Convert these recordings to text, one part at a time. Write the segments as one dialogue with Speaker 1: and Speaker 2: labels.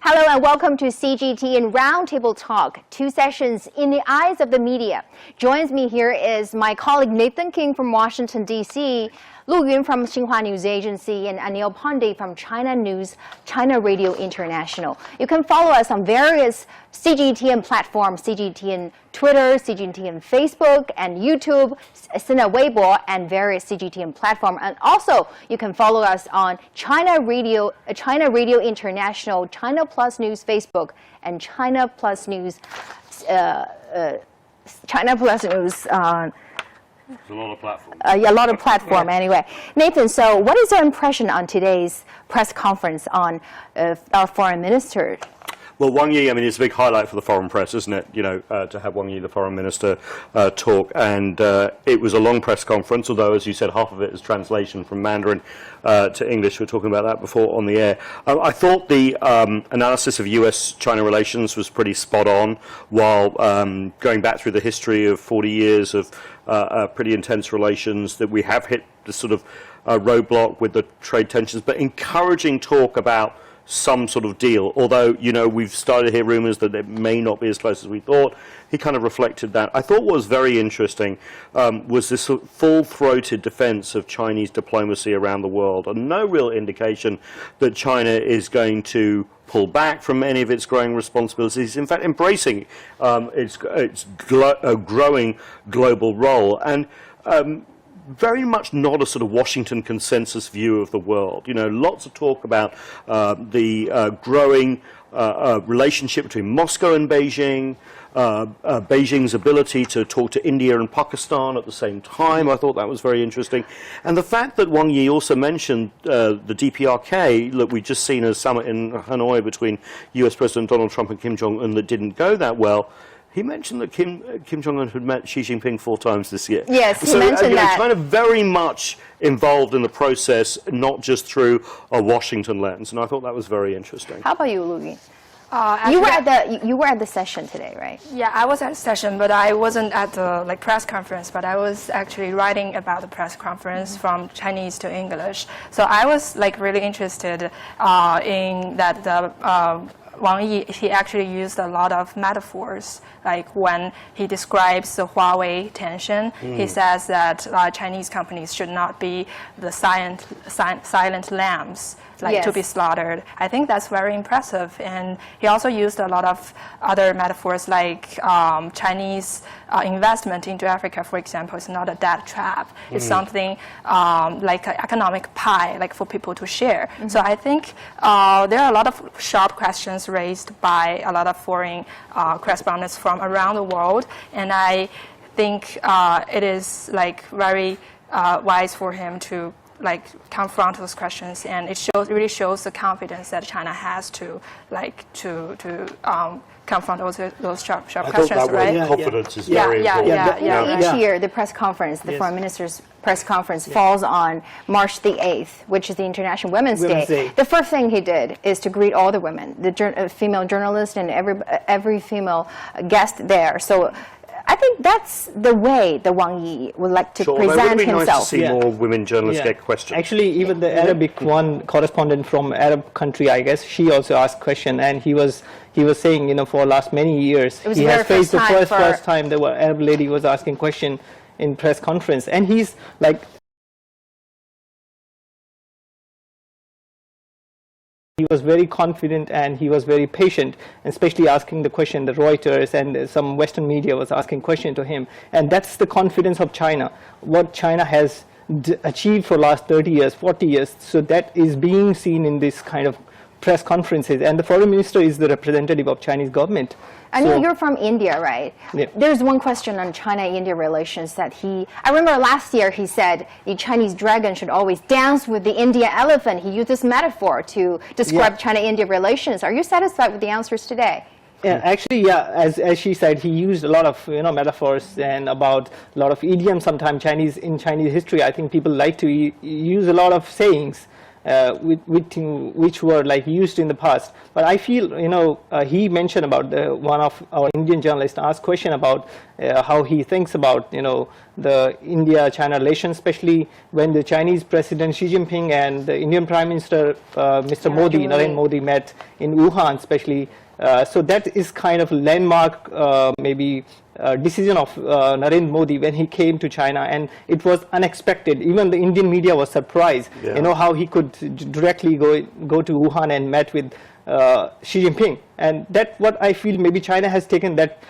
Speaker 1: Hello and welcome to CGTN Roundtable Talk, 2 sessions in the eyes of the media. Joins me here is my colleague Nathan King from Washington, D.C., Lu Yun from Xinhua News Agency, and Anil Pandey from ChinaUS, China Radio International. You can follow us on various CGTN platforms, CGTN Twitter, CGTN Facebook, and YouTube, Sina Weibo, and various CGTN platforms. And also, you can follow us on China Radio International, China Plus News Facebook, and China Plus News.
Speaker 2: There's a lot of platforms.
Speaker 1: A lot of platform anyway. Nathan, so what is your impression on today's press conference on our foreign minister?
Speaker 2: Well, Wang Yi, I mean, it's a big highlight for the foreign press, isn't it? You know, to have Wang Yi, the foreign minister, talk. And it was a long press conference, although, as you said, half of it is translation from Mandarin to English. We were talking about that before on the air. I thought the analysis of US-China relations was pretty spot on, while going back through the history of 40 years of pretty intense relations, that we have hit the sort of roadblock with the trade tensions, but encouraging talk about some sort of deal, although, you know, we've started to hear rumors that it may not be as close as we thought. He kind of reflected that. I thought what was very interesting was this sort of full-throated defense of Chinese diplomacy around the world, and no real indication that China is going to pull back from any of its growing responsibilities, in fact embracing its growing global role, and very much not a sort of Washington consensus view of the world. You know, lots of talk about the growing relationship between Moscow and Beijing, Beijing's ability to talk to India and Pakistan at the same time. I thought that was very interesting. And the fact that Wang Yi also mentioned the DPRK, look, we've just seen a summit in Hanoi between US President Donald Trump and Kim Jong-un that didn't go that well. He mentioned that Kim Jong-un had met Xi Jinping 4 times this year.
Speaker 1: Yes, he mentioned that.
Speaker 2: China very much involved in the process, not just through a Washington lens, and I thought that was very interesting.
Speaker 1: How about you, Lu Yun? You were at the session today, right?
Speaker 3: Yeah, I was at the session, but I wasn't at the press conference. But I was actually writing about the press conference from Chinese to English. So I was really interested in that the. Wang Yi, he actually used a lot of metaphors, like when he describes the Huawei tension, he says that Chinese companies should not be the silent lambs, to be slaughtered. I think that's very impressive. And he also used a lot of other metaphors, like Chinese investment into Africa, for example, is not a debt trap. It's something like an economic pie, like for people to share. So I think there are a lot of sharp questions raised by a lot of foreign correspondents from around the world, and I think it is very wise for him to confront those questions, and it really shows the confidence that China has to confront those sharp questions, right?
Speaker 2: Confidence is very important.
Speaker 1: Each year, the press conference, the foreign minister's press conference, falls on March the 8th, which is the International Women's Day. The first thing he did is to greet all the women, the female journalists and every female guest there. So I think that's the way the Wang Yi would like to present himself.
Speaker 2: Nice to see more women journalists get questions.
Speaker 4: Actually, even the Arabic one correspondent from Arab country, I guess, she also asked question, and he was saying, for last many years, he has faced the first time the Arab lady was asking question in press conference, and he's he was very confident and he was very patient, especially asking the question. The Reuters and some Western media was asking question to him, and that's the confidence of China. What China has achieved for last 30 years, 40 years, so that is being seen in this kind of press conferences, and the foreign minister is the representative of Chinese government.
Speaker 1: I know you're from India, right? Yeah. There's one question on China-India relations that I remember last year he said the Chinese dragon should always dance with the Indian elephant. He used this metaphor to describe China-India relations. Are you satisfied with the answers today?
Speaker 4: Yeah, actually, as she said, he used a lot of metaphors and about a lot of idioms. Sometimes in Chinese history, I think people like to use a lot of sayings. which were like used in the past. But I feel, he mentioned about one of our Indian journalists asked question about how he thinks about, the India-China relations, especially when the Chinese President Xi Jinping and the Indian Prime Minister Mr. Modi, Narendra Modi, met in Wuhan, especially. So that is kind of a landmark, maybe decision of Narendra Modi when he came to China, and it was unexpected. Even the Indian media was surprised, how he could directly go to Wuhan and met with Xi Jinping. And that what I feel maybe China has taken that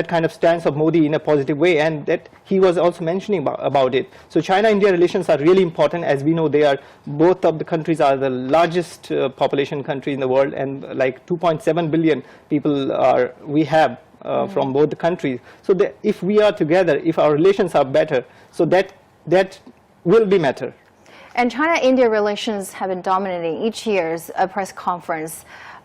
Speaker 4: kind of stance of Modi in a positive way, and that he was also mentioning about it. So China-India relations are really important. As we know, both of the countries are the largest population country in the world, and like 2.7 billion people we have from both the countries. So if we are together, if our relations are better, so that will be matter.
Speaker 1: And China-India relations have been dominating each year's press conference.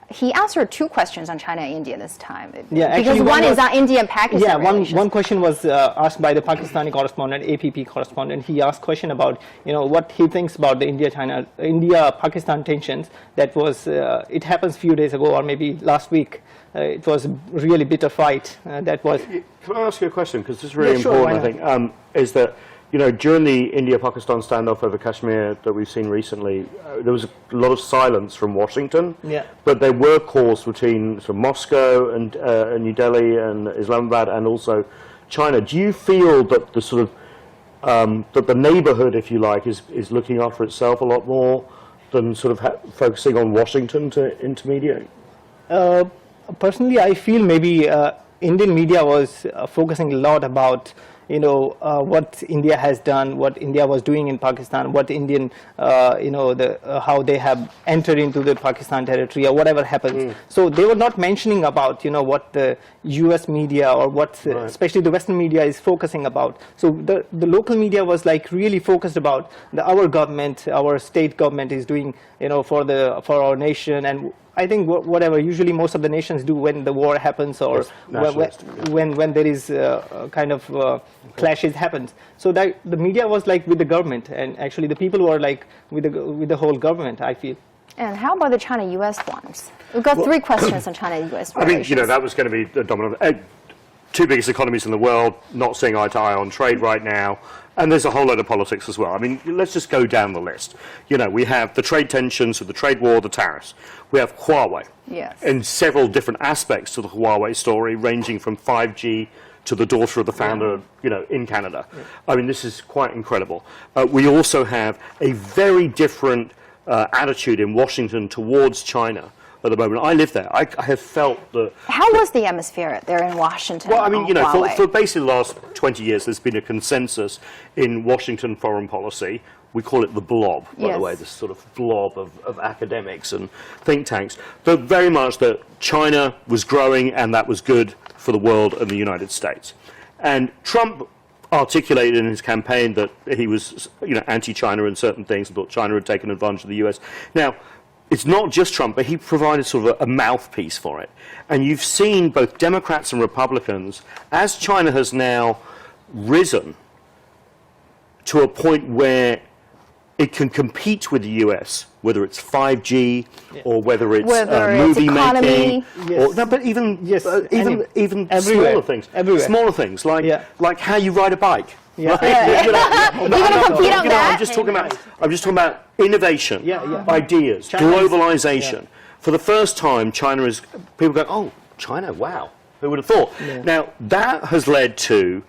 Speaker 1: He answered 2 questions on China and India this time.
Speaker 4: Yeah,
Speaker 1: because one is on India and Pakistan relations.
Speaker 4: One question was asked by the Pakistani correspondent, APP correspondent. He asked question about, what he thinks about the India-Pakistan tensions. That was, it happens few days ago or maybe last week. It was a really bitter fight. That was.
Speaker 2: Can I ask you a question? Because this is really important, I think, is that, during the India-Pakistan standoff over Kashmir that we've seen recently, there was a lot of silence from Washington.
Speaker 4: Yeah.
Speaker 2: But there were calls between Moscow and New Delhi and Islamabad and also China. Do you feel that the sort of that the neighborhood, if you like, is looking after itself a lot more than sort of focusing on Washington to intermediate?
Speaker 4: Personally, I feel maybe Indian media was focusing a lot about what India has done, what India was doing in Pakistan, what Indian, how they have entered into the Pakistan territory or whatever happens. So they were not mentioning about, what the US media or what, especially the Western media is focusing about. So the local media was like really focused about our government, our state government is doing, for our nation. And I think whatever usually most of the nations do when the war happens or when there is kind of clashes happens. So that the media was like with the government, and actually the people were like with the whole government, I feel.
Speaker 1: And how about the China-US ones? We've got 3 questions on China-US relations.
Speaker 2: I mean, that was going to be the dominant. 2 biggest economies in the world, not seeing eye to eye on trade right now. And there's a whole load of politics as well. I mean, let's just go down the list. We have the trade tensions, the trade war, the tariffs. We have Huawei.
Speaker 1: Yes.
Speaker 2: And several different aspects to the Huawei story, ranging from 5G to the daughter of the founder, in Canada. Yeah. I mean, this is quite incredible. We also have a very different attitude in Washington towards China at the moment. I live there. I have felt that.
Speaker 1: How was the atmosphere there in Washington?
Speaker 2: Well, I mean, for basically the last 20 years, there's been a consensus in Washington foreign policy. We call it the blob, by the way, this sort of blob of academics and think tanks. But very much that China was growing and that was good for the world and the United States. And Trump articulated in his campaign that he was, anti-China in certain things and thought China had taken advantage of the US. Now, it's not just Trump, but he provided sort of a mouthpiece for it. And you've seen both Democrats and Republicans, as China has now risen to a point where it can compete with the US, whether it's 5G or whether it's movie making, or but even smaller things, smaller things like how you ride a bike.
Speaker 1: You're going to compete on that?
Speaker 2: I'm just talking about innovation, ideas, globalization. For the first time, people go, oh, China, wow, who would have thought? Now, that has led to,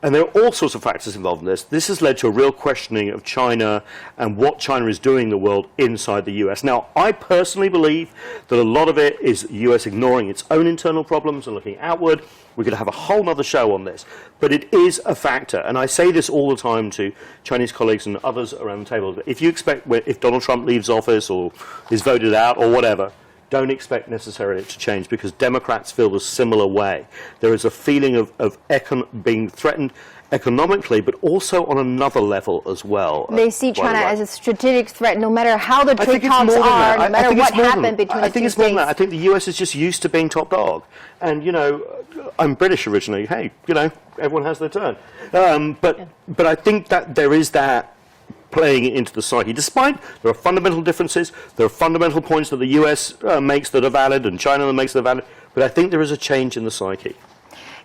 Speaker 2: and there are all sorts of factors involved in this. This has led to a real questioning of China and what China is doing in the world inside the US. Now, I personally believe that a lot of it is the US ignoring its own internal problems and looking outward. We're going to have a whole other show on this. But it is a factor. And I say this all the time to Chinese colleagues and others around the table. If you expect, if Donald Trump leaves office or is voted out or whatever, don't expect necessarily it to change, because Democrats feel a similar way. There is a feeling of being threatened economically, but also on another level as well.
Speaker 1: They see China as a strategic threat, no matter how the trade talks are, no matter what happened between the two states.
Speaker 2: I think it's more than that. I think the US is just used to being top dog. And, I'm British originally. Hey, everyone has their turn. But I think that there is that playing it into the psyche. Despite there are fundamental differences, there are fundamental points that the US makes that are valid and China that makes that valid, but I think there is a change in the psyche.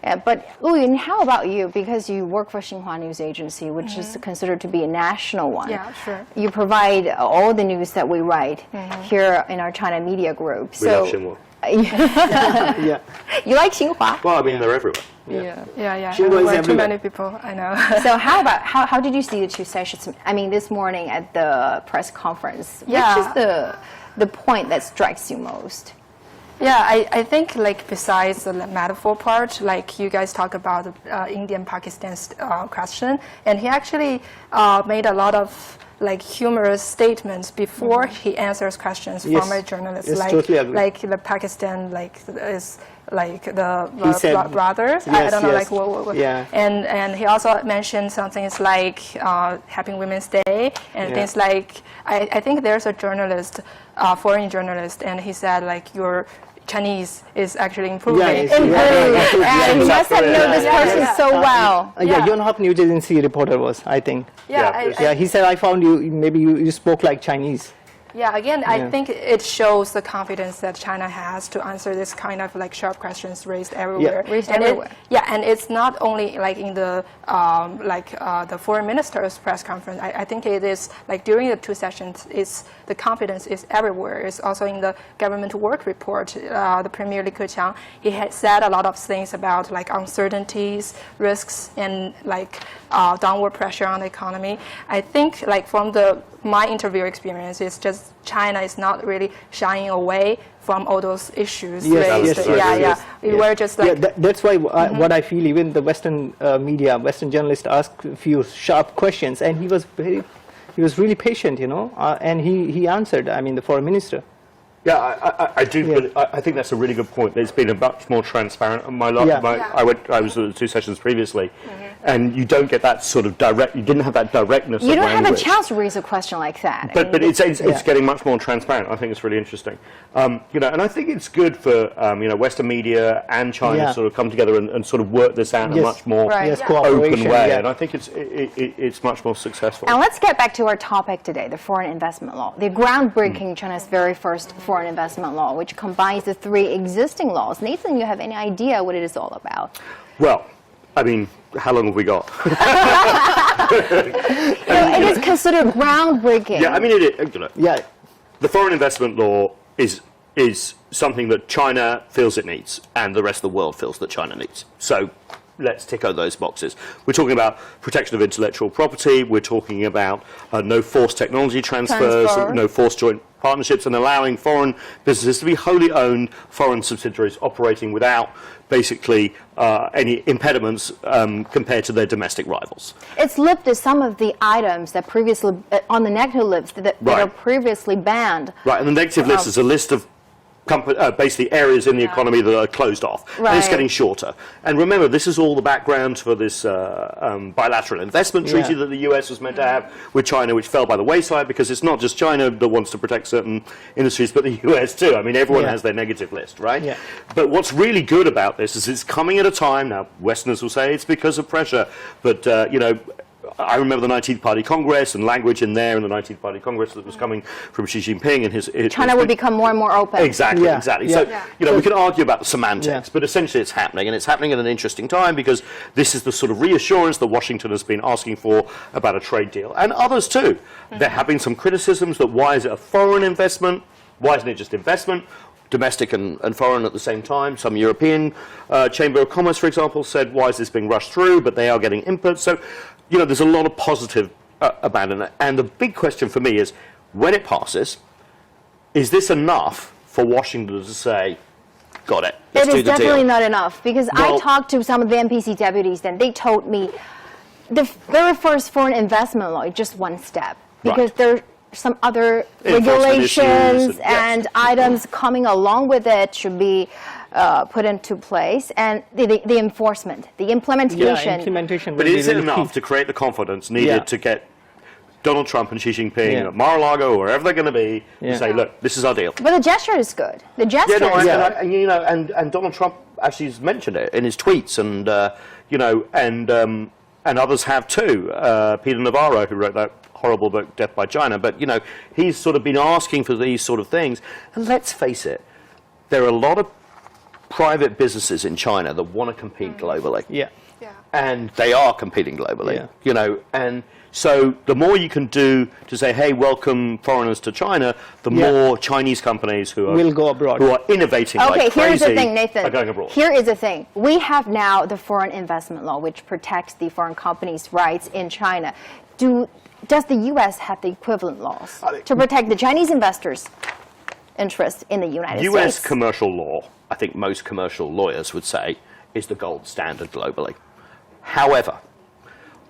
Speaker 1: Yeah, but Lu Yun, how about you? Because you work for Xinhua News Agency, which is considered to be a national one.
Speaker 3: Yeah, sure.
Speaker 1: You provide all the news that we write here in our China media group.
Speaker 2: We love Xinhua.
Speaker 4: Yeah.
Speaker 1: You like Xinhua?
Speaker 2: Well, I mean, they're everywhere.
Speaker 3: Yeah.
Speaker 4: Xinhua is
Speaker 3: Too
Speaker 4: everywhere.
Speaker 3: many people, I know.
Speaker 1: So how did you see the two sessions? I mean, this morning at the press conference,
Speaker 3: Yeah.
Speaker 1: which is the point that strikes you most?
Speaker 3: Yeah, I think like besides the metaphor part, like you guys talk about the Indian-Pakistan question, and he actually made a lot of like humorous statements before he answers questions from a journalist.
Speaker 4: Yes,
Speaker 3: like,
Speaker 4: totally agree.
Speaker 3: like the Pakistan is like the
Speaker 4: said-
Speaker 3: brothers. I
Speaker 4: Yes,
Speaker 3: don't know
Speaker 4: yes.
Speaker 3: like what.
Speaker 4: Yeah.
Speaker 3: And he also mentioned something like Happy Women's Day and
Speaker 4: Yeah.
Speaker 3: things like I think there's a journalist, foreign journalist, and he said like your Chinese is actually improving.
Speaker 4: Yeah, it's-
Speaker 1: Improved. And you
Speaker 2: South
Speaker 1: must have
Speaker 2: Korea.
Speaker 1: known this person
Speaker 3: Yeah.
Speaker 1: so well.
Speaker 4: Yeah, Yonhap News Agency reporter was, I think.
Speaker 2: Yeah,
Speaker 4: Yeah, he said, I found you, maybe you spoke like Chinese.
Speaker 3: Yeah, again, I think it shows the confidence that China has to answer this kind of like sharp questions raised everywhere.
Speaker 1: Raised
Speaker 3: And
Speaker 1: everywhere.
Speaker 3: and it's not only like in the the foreign minister's press conference. I think it is like during the two sessions, the confidence is everywhere. It's also in the government work report. The Premier Li Keqiang, he had said a lot of things about like uncertainties, risks, and like downward pressure on the economy. I think like from my interview experience, it's just China is not really shying away from all those issues
Speaker 4: Yes,
Speaker 3: raised.
Speaker 4: yes,
Speaker 3: yeah,
Speaker 4: yes,
Speaker 3: We were just like
Speaker 4: That's why what I feel, even the Western media, Western journalists asked a few sharp questions, and he was really patient, and he answered. I mean, the foreign minister.
Speaker 2: Yeah, I do.
Speaker 4: Yeah.
Speaker 2: But I think that's a really good point. It's been a much more transparent.
Speaker 4: Yeah.
Speaker 2: I was at the two sessions previously, and you don't get that sort of direct. You didn't have that directness.
Speaker 1: You
Speaker 2: of
Speaker 1: don't have a
Speaker 2: language.
Speaker 1: chance to raise a question like that. I
Speaker 2: But
Speaker 1: mean,
Speaker 2: it's getting much more transparent. I think it's really interesting. And I think it's good for Western media and China
Speaker 4: Yeah.
Speaker 2: to sort of come together and sort of work this out in a
Speaker 4: Yes.
Speaker 2: much more
Speaker 1: Right.
Speaker 4: Yes,
Speaker 1: Yeah.
Speaker 4: cooperation.
Speaker 2: open way.
Speaker 4: Yeah.
Speaker 2: And I think it's much more successful.
Speaker 1: And let's get back to our topic today, the foreign investment law. The groundbreaking China's very first foreign investment law, which combines the three existing laws. Nathan, you have any idea what it is all about?
Speaker 2: Well, I mean, how long have we got?
Speaker 1: It is considered groundbreaking.
Speaker 2: Yeah, I mean,
Speaker 4: Yeah,
Speaker 2: the foreign investment law is something that China feels it needs, and the rest of the world feels that China needs. So let's tick all those boxes. We're talking about protection of intellectual property. We're talking about no forced technology transfers,
Speaker 1: Transfer.
Speaker 2: no forced joint partnerships, and allowing foreign businesses to be wholly owned foreign subsidiaries operating without basically any impediments compared to their domestic rivals.
Speaker 1: It's lifted some of the items that previously, on the negative list, that
Speaker 2: Right.
Speaker 1: are previously banned.
Speaker 2: Right, and the negative list is a list of basically areas in the economy that are closed off. And it's
Speaker 1: Right.
Speaker 2: getting shorter. And remember, this is all the background for this bilateral investment treaty
Speaker 4: Yeah.
Speaker 2: that the US was meant to have with China, which fell by the wayside because it's not just China that wants to protect certain industries, but the US too. I mean, everyone
Speaker 4: Yeah.
Speaker 2: has their negative list, right?
Speaker 4: Yeah.
Speaker 2: But what's really good about this is it's coming at a time, now Westerners will say it's because of pressure, but I remember the 19th Party Congress and language in there in the 19th Party Congress that was coming from Xi Jinping and his
Speaker 1: China will become more and more open.
Speaker 2: Exactly,
Speaker 4: Yeah,
Speaker 2: exactly.
Speaker 4: yeah.
Speaker 2: So,
Speaker 4: Yeah.
Speaker 2: we can argue about the semantics,
Speaker 4: Yeah.
Speaker 2: but essentially it's happening, and it's happening at an interesting time because this is the sort of reassurance that Washington has been asking for about a trade deal, and others too. There have been some criticisms that why is it a foreign investment? Why isn't it just investment? Domestic and foreign at the same time. Some European Chamber of Commerce, for example, said, why is this being rushed through? But they are getting input. So, there's a lot of positive abandonment. And the big question for me is, when it passes, is this enough for Washington to say, got it, let's
Speaker 1: It
Speaker 2: do
Speaker 1: is
Speaker 2: the
Speaker 1: definitely
Speaker 2: deal?
Speaker 1: not enough because I
Speaker 2: Well-
Speaker 1: talked to some of the NPC deputies and they told me the very first foreign investment law is just one step because
Speaker 2: Right.
Speaker 1: there are some other
Speaker 2: Enforcement issues
Speaker 1: regulations
Speaker 2: and- yes.
Speaker 1: and items coming along with it should be put into place, and the enforcement, the implementation.
Speaker 4: Yeah, implementation.
Speaker 2: But
Speaker 4: will be
Speaker 2: is it
Speaker 4: really
Speaker 2: enough
Speaker 4: key.
Speaker 2: to create the confidence needed
Speaker 4: Yeah.
Speaker 2: to get Donald Trump and Xi Jinping
Speaker 4: Yeah.
Speaker 2: at Mar-a-Lago or wherever they're going to be
Speaker 4: Yeah.
Speaker 2: to say, look, this is our deal?
Speaker 1: But the gesture is good. The gesture
Speaker 2: Yeah, no,
Speaker 1: is
Speaker 2: and,
Speaker 1: good.
Speaker 2: and Donald Trump actually has mentioned it in his tweets, and and others have too. Peter Navarro, who wrote that horrible book, Death by China, but, you know, he's sort of been asking for these sort of things. And let's face it, there are a lot of private businesses in China that want to compete globally.
Speaker 4: Yeah.
Speaker 2: And they are competing globally,
Speaker 4: Yeah.
Speaker 2: you know, and so the more you can do to say, hey, welcome foreigners to China, the more Chinese companies who are,
Speaker 4: will go abroad.
Speaker 2: who are innovating
Speaker 1: Okay,
Speaker 2: like
Speaker 1: here's the
Speaker 2: crazy
Speaker 1: thing, Nathan.
Speaker 2: are going abroad.
Speaker 1: Here is the thing. We have now the foreign investment law, which protects the foreign companies' rights in China. Does the U.S. have the equivalent laws to protect the Chinese investors' interest in the United States?
Speaker 2: U.S. commercial law, I think most commercial lawyers would say, is the gold standard globally. However,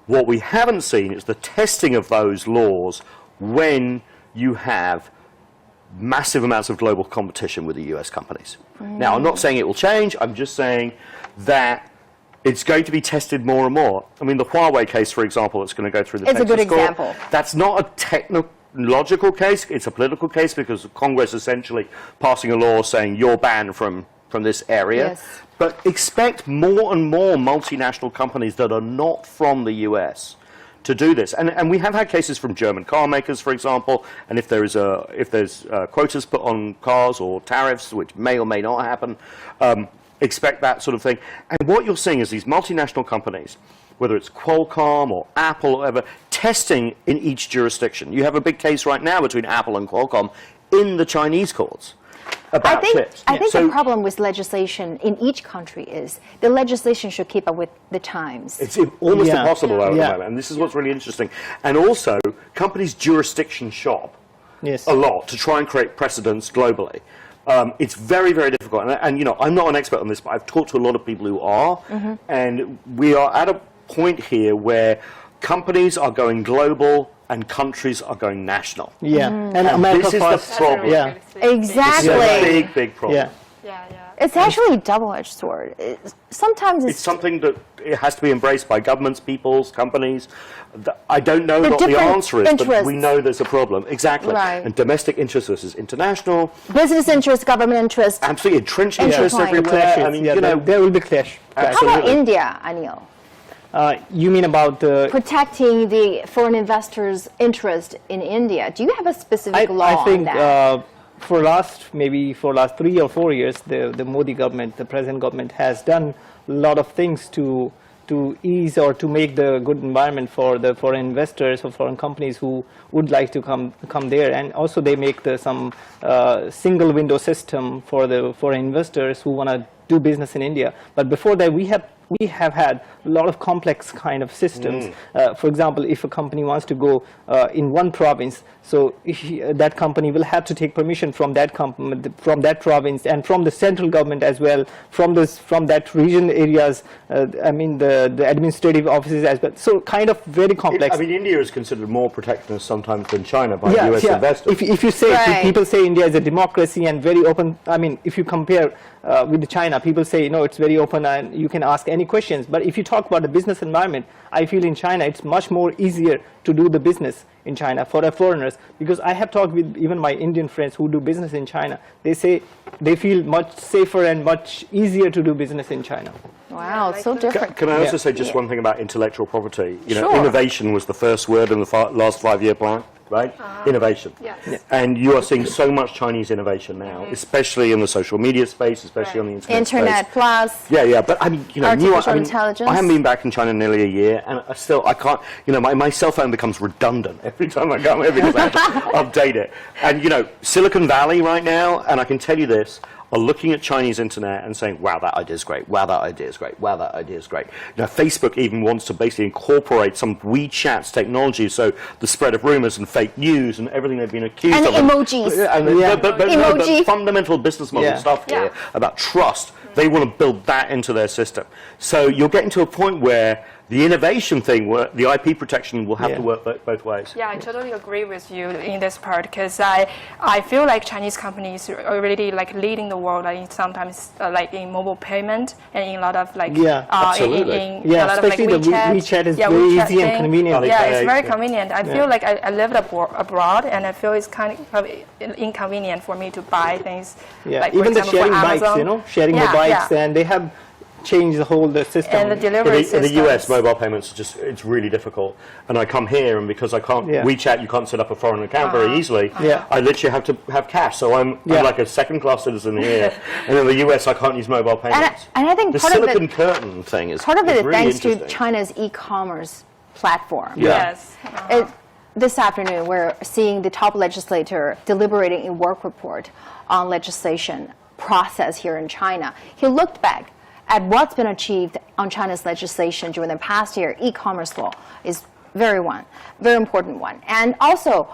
Speaker 2: what we haven't seen is the testing of those laws when you have massive amounts of global competition with the US companies. Now, I'm not saying it will change, I'm just saying that it's going to be tested more and more. I mean, the Huawei case, for example, that's going to go through the
Speaker 1: It's a good
Speaker 2: Texas court,
Speaker 1: example.
Speaker 2: that's not a technological case, it's a political case because Congress essentially passing a law saying you're banned from this area.
Speaker 1: Yes.
Speaker 2: But expect more and more multinational companies that are not from the US to do this. And we have had cases from German car makers, for example, and if there's quotas put on cars or tariffs, which may or may not happen, expect that sort of thing. And what you're seeing is these multinational companies, whether it's Qualcomm or Apple or whatever, testing in each jurisdiction. You have a big case right now between Apple and Qualcomm in the Chinese courts.
Speaker 1: I think
Speaker 2: So
Speaker 1: the problem with legislation in each country is the legislation should keep up with the times.
Speaker 2: it's almost
Speaker 4: Yeah.
Speaker 2: impossible though at the
Speaker 4: Yeah.
Speaker 2: moment, and this is what's really interesting. And also, companies jurisdiction shop
Speaker 4: Yes.
Speaker 2: a lot to try and create precedents globally. It's very, very difficult. And you know, I'm not an expert on this, but I've talked to a lot of people who are, and we are at a point here where companies are going global and countries are going national.
Speaker 4: Yeah. And
Speaker 2: And
Speaker 4: America
Speaker 2: this is the
Speaker 4: first.
Speaker 2: problem.
Speaker 4: Yeah.
Speaker 1: Exactly.
Speaker 2: It's a big, big problem.
Speaker 4: Yeah.
Speaker 1: It's actually a double-edged sword. Sometimes
Speaker 2: It's something that it has to be embraced by governments, peoples, companies. I don't know
Speaker 1: The
Speaker 2: what the
Speaker 1: different
Speaker 2: answer is, but
Speaker 1: interests.
Speaker 2: we know there's a problem. Exactly.
Speaker 1: Right.
Speaker 2: And domestic interest versus international,
Speaker 1: business interest, government interest.
Speaker 2: absolutely entrenched
Speaker 1: Entry
Speaker 2: interests
Speaker 1: point.
Speaker 2: everywhere.
Speaker 4: Clashes.
Speaker 2: I mean,
Speaker 4: Yeah,
Speaker 2: you know,
Speaker 4: there will be clash.
Speaker 1: How
Speaker 2: absolutely.
Speaker 1: about India, Anil?
Speaker 4: You mean about the?
Speaker 1: Protecting the foreign investors' interest in India. Do you have a specific law
Speaker 4: I think
Speaker 1: on that?
Speaker 4: for last 3 or 4 years, the Modi government, the present government, has done a lot of things to ease or to make the good environment for the foreign investors or foreign companies who would like to come there. And also they make some single window system for the foreign investors who want to do business in India. But before that, we have had a lot of complex kind of systems. For example, if a company wants to go in one province, so that company will have to take permission from that province and from the central government as well, from that region areas. I mean the administrative offices as well. So kind of very complex.
Speaker 2: I mean, India is considered more protectionist sometimes than China by US investors.
Speaker 4: If you say,
Speaker 1: Right.
Speaker 4: people say India is a democracy and very open. I mean, if you compare with China, people say, no, it's very open and you can ask any questions. But if you talk about the business environment, I feel in China it's much more easier to do the business in China for the foreigners, because I have talked with even my Indian friends who do business in China. They say they feel much safer and much easier to do business in China.
Speaker 1: Wow, it's so different.
Speaker 2: Can I also
Speaker 4: Yeah.
Speaker 2: say just one thing about intellectual property? You know,
Speaker 1: Sure.
Speaker 2: innovation was the first word in the last 5-year plan, right? Innovation.
Speaker 3: Yes.
Speaker 2: And you are seeing so much Chinese innovation now, especially in the social media space, especially on the internet
Speaker 1: Internet
Speaker 2: space.
Speaker 1: plus.
Speaker 2: Yeah, but I mean, you know,
Speaker 1: Artificial intelligence.
Speaker 2: I haven't been back in China nearly a year, and I can't, you know, my cell phone becomes redundant every time I come here because I have to update it. And, you know, Silicon Valley right now, and I can tell you this, are looking at Chinese internet and saying, wow, that idea is great, wow, that idea is great, wow, that idea is great. You know, Facebook even wants to basically incorporate some WeChat's technology, so the spread of rumors and fake news and everything they've been accused
Speaker 1: And
Speaker 2: of.
Speaker 1: emojis.
Speaker 2: But
Speaker 1: Emoji.
Speaker 2: fundamental business model
Speaker 4: Yeah.
Speaker 2: stuff here
Speaker 3: Yeah.
Speaker 2: about trust. They want to build that into their system. So you're getting to a point where the innovation thing, where the IP protection will have
Speaker 4: Yeah.
Speaker 2: to work both ways.
Speaker 3: Yeah, I totally agree with you in this part, because I feel like Chinese companies are already like leading the world, like sometimes like in mobile payment and in a lot of like
Speaker 4: Yeah,
Speaker 2: absolutely.
Speaker 3: in
Speaker 4: Yeah,
Speaker 3: a lot of like
Speaker 4: especially the
Speaker 3: WeChat.
Speaker 4: WeChat is
Speaker 3: Yeah,
Speaker 4: very
Speaker 3: WeChat
Speaker 4: easy and
Speaker 3: thing.
Speaker 4: convenient.
Speaker 3: Yeah,
Speaker 2: Alipay,
Speaker 3: it's very
Speaker 2: yeah.
Speaker 3: convenient. I feel like I lived abroad, and I feel it's kind of inconvenient for me to buy things.
Speaker 4: Yeah,
Speaker 3: like, for
Speaker 4: even the
Speaker 3: example, for
Speaker 4: sharing bikes,
Speaker 3: Amazon.
Speaker 4: you know, sharing
Speaker 3: Yeah,
Speaker 4: the bikes,
Speaker 3: yeah.
Speaker 4: and they have change the whole system.
Speaker 3: And the delivery
Speaker 2: In the US, mobile payments are just, it's really difficult. And I come here, and because I can't, WeChat, you can't set up a foreign account very easily. I literally have to have cash. So I'm like a second-class citizen here. And in the US, I can't use mobile payments.
Speaker 1: And I think
Speaker 2: the
Speaker 1: part of
Speaker 2: silicon
Speaker 1: it,
Speaker 2: curtain thing is
Speaker 1: part of it is
Speaker 2: really
Speaker 1: thanks to
Speaker 2: interesting.
Speaker 1: China's e-commerce platform.
Speaker 3: Yes.
Speaker 1: This afternoon, we're seeing the top legislator deliberating a work report on legislation process here in China. He looked back at what's been achieved on China's legislation during the past year. E-commerce law is very important one. And also,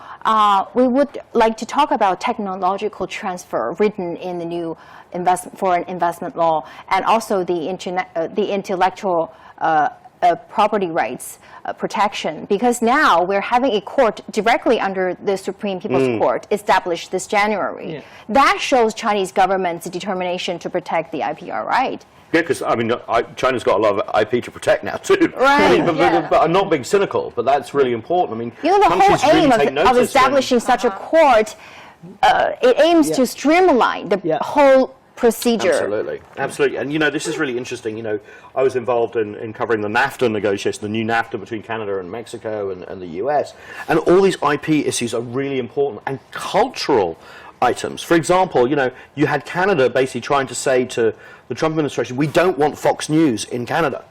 Speaker 1: we would like to talk about technological transfer written in the new foreign investment law, and also the intellectual property rights protection, because now we're having a court directly under the Supreme People's Court established this January. That shows Chinese government's determination to protect the IPR right.
Speaker 2: Yeah, because I mean, China's got a lot of IP to protect now too.
Speaker 1: Right.
Speaker 2: I mean, but I'm not being cynical, but that's really important. I mean,
Speaker 1: You know, the whole
Speaker 2: countries really
Speaker 1: aim
Speaker 2: take
Speaker 1: of
Speaker 2: notice
Speaker 1: establishing such a court, it aims to streamline the whole procedure.
Speaker 2: Absolutely, absolutely. And you know, this is really interesting. You know, I was involved in covering the NAFTA negotiation, the new NAFTA between Canada and Mexico and the US, and all these IP issues are really important, and cultural items. For example, you know, you had Canada basically trying to say to the Trump administration, we don't want Fox News in Canada.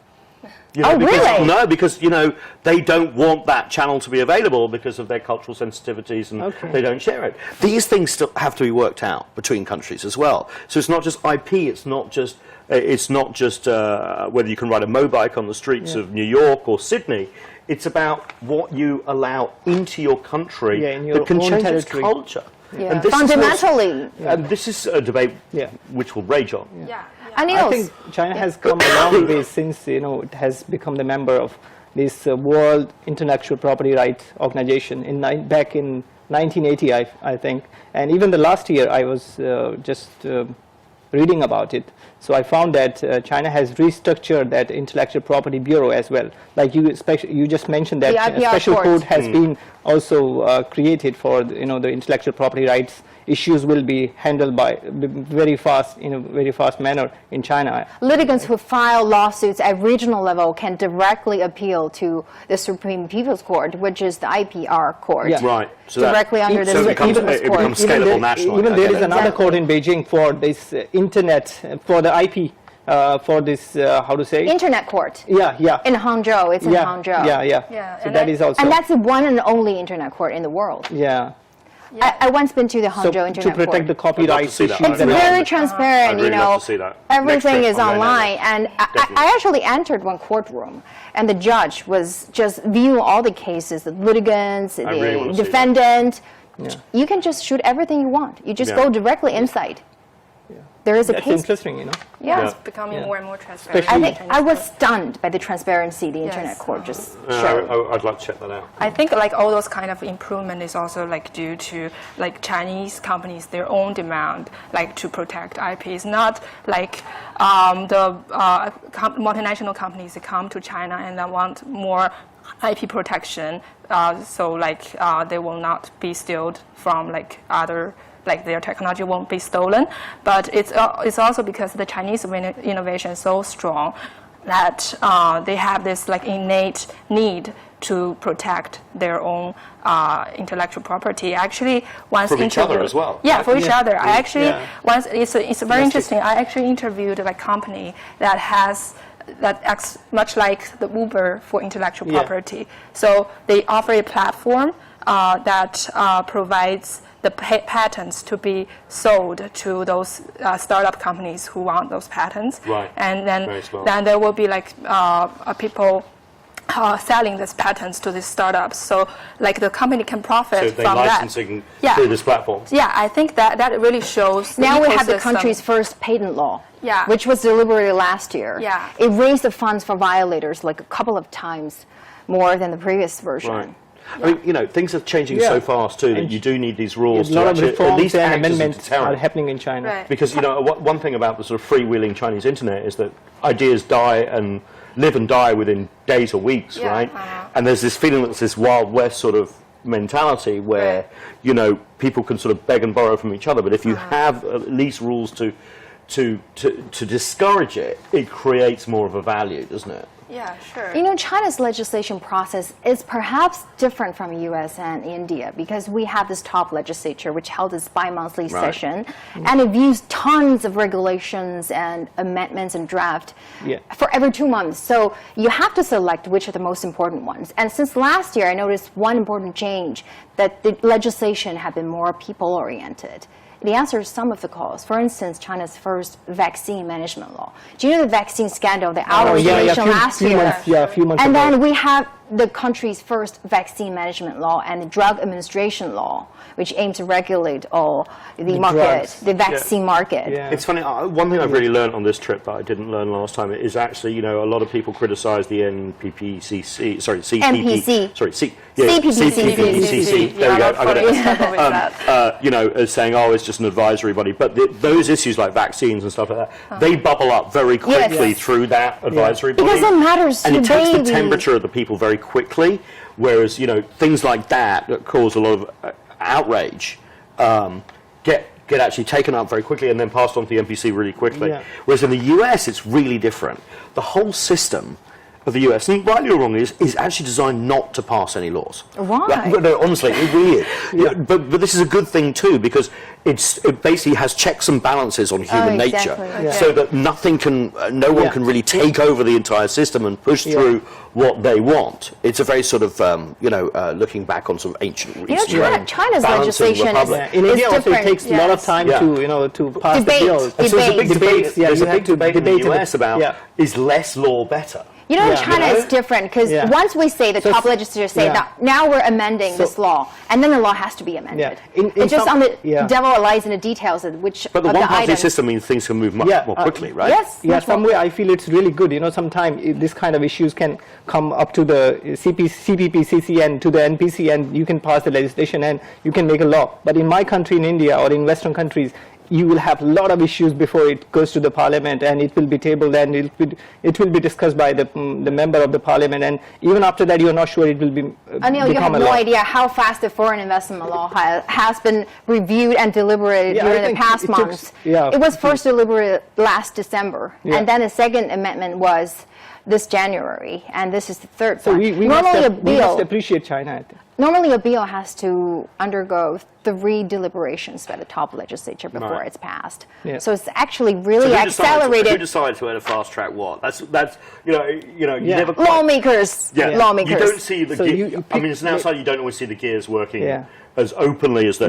Speaker 2: You know,
Speaker 1: really?
Speaker 2: No, because, you know, they don't want that channel to be available because of their cultural sensitivities, and they don't share it. These things still have to be worked out between countries as well. So it's not just IP, it's not just whether you can ride a motorbike on the streets of New York or Sydney. It's about what you allow into your country
Speaker 4: in your
Speaker 2: that can
Speaker 4: own
Speaker 2: change its
Speaker 4: territory.
Speaker 2: culture.
Speaker 1: Yeah.
Speaker 2: And this
Speaker 1: Fundamentally.
Speaker 2: and this is a debate which will rage on.
Speaker 1: Anil,
Speaker 4: I think China has come a long way since, you know, it has become the member of this World Intellectual Property Rights Organization back in 1980, I think. And even the last year, I was just reading about it. So I found that China has restructured that Intellectual Property Bureau as well. Like you just mentioned that a special code has been also created for the intellectual property rights issues will be handled by very fast, in a very fast manner in China.
Speaker 1: litigants who file lawsuits at regional level can directly appeal to the Supreme People's Court, which is the IPR court.
Speaker 4: Yeah.
Speaker 2: Right. So
Speaker 1: Directly under the Supreme People's
Speaker 2: it
Speaker 1: Court.
Speaker 2: becomes scalable nationally.
Speaker 4: Even there is another
Speaker 1: Exactly.
Speaker 4: court in Beijing for this internet, for the IP, for this, how to say?
Speaker 1: Internet court.
Speaker 4: Yeah.
Speaker 1: In Hangzhou, it's in Hangzou.
Speaker 4: Yeah. So
Speaker 3: and
Speaker 4: that is also.
Speaker 1: And that's the one and only internet court in the world.
Speaker 4: Yeah.
Speaker 1: I once been to the Hangzhou
Speaker 4: So
Speaker 1: Internet
Speaker 4: to protect the
Speaker 1: Court.
Speaker 4: copyright
Speaker 2: see that.
Speaker 4: issues.
Speaker 1: It's
Speaker 4: and all.
Speaker 1: very transparent,
Speaker 2: I'd really love to see that. Next
Speaker 1: Everything
Speaker 2: trip,
Speaker 1: is
Speaker 2: I'm going
Speaker 1: online.
Speaker 2: there.
Speaker 1: And I actually entered one courtroom, and the judge was just viewing all the cases, the litigants,
Speaker 2: really wanna
Speaker 1: the
Speaker 2: see
Speaker 1: defendant. You can just shoot everything you want. You just go directly inside. There is a
Speaker 4: That's
Speaker 1: case.
Speaker 4: interesting, you know.
Speaker 1: Yeah.
Speaker 3: It's becoming more and more transparent.
Speaker 1: I think I was stunned by the transparency the internet court just showed.
Speaker 2: I'd like to check that out.
Speaker 3: I think like all those kind of improvement is also like due to like Chinese companies, their own demand like to protect IPs, not like the multinational companies that come to China and that want more IP protection. So like they will not be stolen from like other. Like their technology won't be stolen, but it's also because the Chinese innovation is so strong that they have this like innate need to protect their own intellectual property. Actually, once
Speaker 2: From each other
Speaker 3: interviewed-
Speaker 2: as well.
Speaker 3: Yeah, for each other. I actually
Speaker 4: Yeah.
Speaker 3: it's very interesting. I actually interviewed a company that acts much like the Uber for intellectual property. So they offer a platform that provides the patents to be sold to those startup companies who want those patents.
Speaker 2: Right.
Speaker 3: And
Speaker 2: Very smart.
Speaker 3: then there will be like people selling these patents to these startups. So like the company can profit
Speaker 2: So they're
Speaker 3: from that.
Speaker 2: licensing
Speaker 3: Yeah.
Speaker 2: through this platform.
Speaker 3: Yeah, I think that really shows the
Speaker 1: Now we have the
Speaker 3: ecosystem.
Speaker 1: country's first patent law,
Speaker 3: Yeah.
Speaker 1: which was deliberated last year.
Speaker 3: Yeah.
Speaker 1: It raised the funds for violators like a couple of times more than the previous version.
Speaker 2: Right. I mean, you know, things are changing so fast too that
Speaker 4: And
Speaker 2: you do need these rules
Speaker 4: A
Speaker 2: to
Speaker 4: lot of
Speaker 2: actually at
Speaker 4: reforms
Speaker 2: least
Speaker 4: and
Speaker 2: act as a
Speaker 4: amendments are
Speaker 2: deterrent.
Speaker 4: happening in China.
Speaker 3: Right.
Speaker 2: Because, you know, one thing about the sort of freewheeling Chinese internet is that ideas die and live and die within days or weeks,
Speaker 3: Yeah,
Speaker 2: right? And there's this feeling that it's this Wild West sort of mentality where, you know, people can sort of beg and borrow from each other. But if you have at least rules to to discourage it, it creates more of a value, doesn't it?
Speaker 3: Yeah, sure.
Speaker 1: You know, China's legislation process is perhaps different from US and India because we have this top legislature which held its bi-monthly session, and it views tons of regulations and amendments and draft for every 2 months. So you have to select which are the most important ones. And since last year, I noticed one important change, that the legislation had been more people-oriented. It answers some of the calls. For instance, China's first vaccine management law. Do you know the vaccine scandal, the regulation last year?
Speaker 4: A few months
Speaker 1: and
Speaker 4: ago.
Speaker 1: then we have the country's first vaccine management law and the drug administration law, which aims to regulate all the market,
Speaker 4: drugs.
Speaker 1: the vaccine market.
Speaker 4: Yeah.
Speaker 2: It's funny, one thing I've really learned on this trip that I didn't learn last time is actually, you know, a lot of people criticize the CPPCC. There we go. I got it. You know, as saying, oh, it's just an advisory body. But those issues like vaccines and stuff like that, they bubble up very quickly through that advisory body.
Speaker 1: Because it matters to
Speaker 2: and it takes
Speaker 1: baby.
Speaker 2: the temperature of the people very quickly, whereas, you know, things like that cause a lot of outrage get actually taken up very quickly and then passed on to the NPC really quickly. Whereas in the US, it's really different. The whole system of the US, and rightly or wrongly, is actually designed not to pass any laws.
Speaker 1: Why?
Speaker 2: No, honestly, it really is. But this is a good thing too, because it basically has checks and balances on human nature, so that nothing can, no one can really take over the entire system and push through what they want. It's a very sort of, you know, looking back on sort of ancient
Speaker 1: China's legislation is
Speaker 4: in India also
Speaker 1: different.
Speaker 4: it takes a lot of time to, you know, to pass the bills.
Speaker 2: So there's a big debate. There's a
Speaker 4: you
Speaker 2: big
Speaker 4: have to
Speaker 2: debate in the
Speaker 4: debate
Speaker 2: US about is less law better?
Speaker 1: You know, in China it's different because once we say the top legislators say that now we're amending this law, and then the law has to be amended. It's just on the devil lies in the details of which
Speaker 2: But the
Speaker 1: of the
Speaker 2: one-party
Speaker 1: items.
Speaker 2: system means things can move much more quickly, right?
Speaker 1: Yes.
Speaker 4: Yeah, some way I feel it's really good. You know, sometimes this kind of issues can come up to the CPPCC and to the NPC, and you can pass the legislation and you can make a law. But in my country, in India or in Western countries, you will have a lot of issues before it goes to the parliament, and it will be tabled and it will be discussed by the member of the parliament, and even after that you are not sure it will be
Speaker 1: Anil, you have no idea how fast the foreign investment law has been reviewed and deliberated during the past months. It was first deliberated last December, and then the second amendment was this January, and this is the third one.
Speaker 4: We must appreciate China, I think.
Speaker 1: Normally, a bill has to undergo 3 deliberations by the top legislature before it's passed. So it's actually really accelerated.
Speaker 2: Who decides who had a fast track what? That's you never quite,
Speaker 1: lawmakers. Lawmakers.
Speaker 2: You don't see the gears. I mean, it's an outside. You don't always see the gears working as openly as the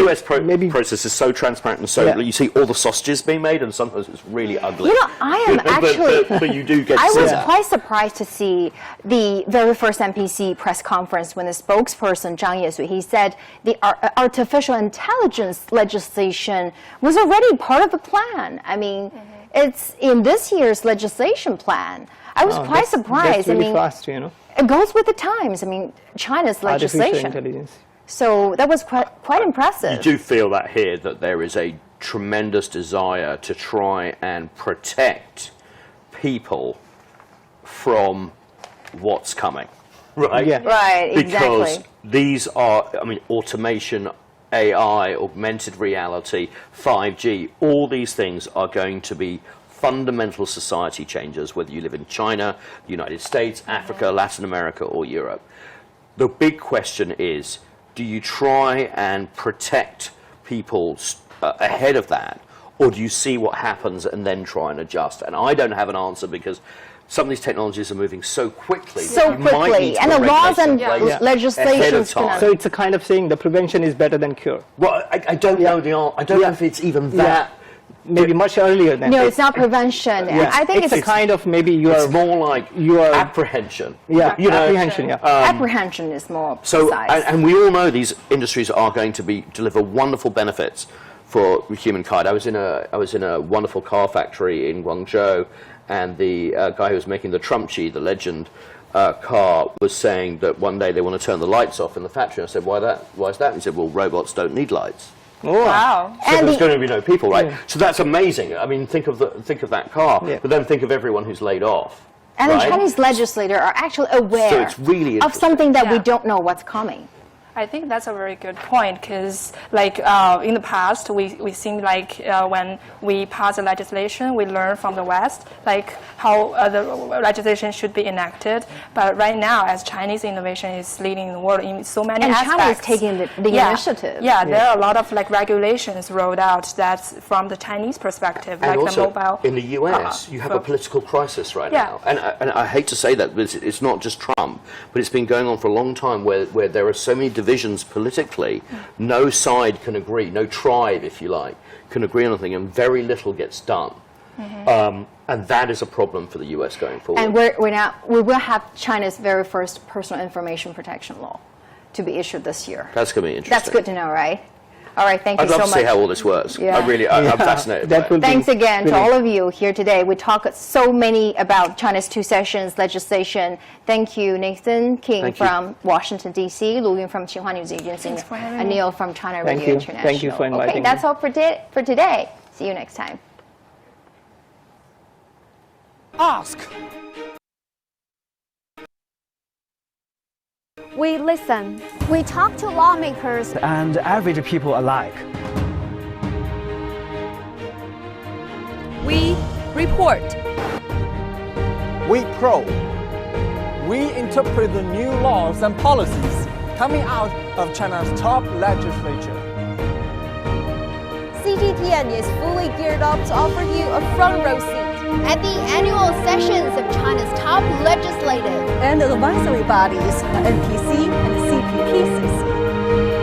Speaker 2: US process is so transparent and so you see all the sausages being made, and sometimes it's really ugly.
Speaker 1: You know, I am actually.
Speaker 2: But you do get.
Speaker 1: I was quite surprised to see the very first NPC press conference when the spokesperson Zhang Yesui, he said the artificial intelligence legislation was already part of the plan. I mean, it's in this year's legislation plan. I was quite surprised.
Speaker 4: That's really fast, you know.
Speaker 1: It goes with the times. I mean, China's legislation.
Speaker 4: Artificial intelligence.
Speaker 1: So that was quite impressive.
Speaker 2: You do feel that here, that there is a tremendous desire to try and protect people from what's coming, right?
Speaker 1: Right, exactly.
Speaker 2: Because these are, I mean, automation, AI, augmented reality, 5G, all these things are going to be fundamental society changes, whether you live in China, the United States, Africa, Latin America, or Europe. The big question is, do you try and protect people ahead of that, or do you see what happens and then try and adjust? And I don't have an answer, because some of these technologies are moving so quickly.
Speaker 1: And the laws and legislation.
Speaker 4: So it's a kind of saying the prevention is better than cure.
Speaker 2: Well, I don't know I don't know if it's even that.
Speaker 4: Maybe much earlier than
Speaker 1: No, it's not prevention. I think it's
Speaker 4: a kind of
Speaker 2: it's more like apprehension.
Speaker 4: Apprehension.
Speaker 1: Apprehension is more precise.
Speaker 2: And we all know these industries are going to deliver wonderful benefits for humankind. I was in a wonderful car factory in Guangzhou, and the guy who was making the Trumpchi, the legend car, was saying that one day they want to turn the lights off in the factory. I said, why is that? He said, well, robots don't need lights.
Speaker 4: Oh.
Speaker 3: Wow.
Speaker 2: So there's going to be no people, right? So that's amazing. I mean, think of that car, but then think of everyone who's laid off.
Speaker 1: And the Chinese legislators are actually aware
Speaker 2: So it's really
Speaker 1: of something that we don't know what's coming.
Speaker 3: I think that's a very good point because, like, in the past, we seem like when we pass a legislation, we learn from the West, like how the legislation should be enacted. But right now, as Chinese innovation is leading the world in so many aspects,
Speaker 1: China is taking the initiative.
Speaker 3: Yeah, there are a lot of like regulations rolled out that's from the Chinese perspective,
Speaker 5: And
Speaker 3: like
Speaker 5: also,
Speaker 3: the mobile.
Speaker 5: in the US, you have a political crisis right now. And I hate to say that, but it's not just Trump, but it's been going on for a long time where there are so many divisions politically, no side can agree, no tribe, if you like, can agree on anything, and very little gets done. And that is a problem for the US going forward.
Speaker 1: And we will have China's very first personal information protection law to be issued this year.
Speaker 5: That's going to be interesting.
Speaker 1: That's good to know, right? All right, thank you so much.
Speaker 5: I'd love to see how all this works.
Speaker 1: Yeah.
Speaker 5: I'm fascinated by it.
Speaker 1: Thanks again to all of you here today. We talked so many about China's two sessions legislation. Thank you, Nathan King from Washington, D.C., Lu Yun from Xinhua News Agency, and Anil from China Radio International.
Speaker 4: Thank you for inviting me.
Speaker 1: That's all for today. See you next time.
Speaker 6: Ask.
Speaker 7: We listen. We talk to lawmakers
Speaker 6: And average people alike.
Speaker 8: We report.
Speaker 9: We probe. We interpret the new laws and policies coming out of China's top legislature.
Speaker 7: CGTN is fully geared up to offer you a front row seat at the annual sessions of China's top legislative
Speaker 8: And advisory bodies, the NPC and CPPCC.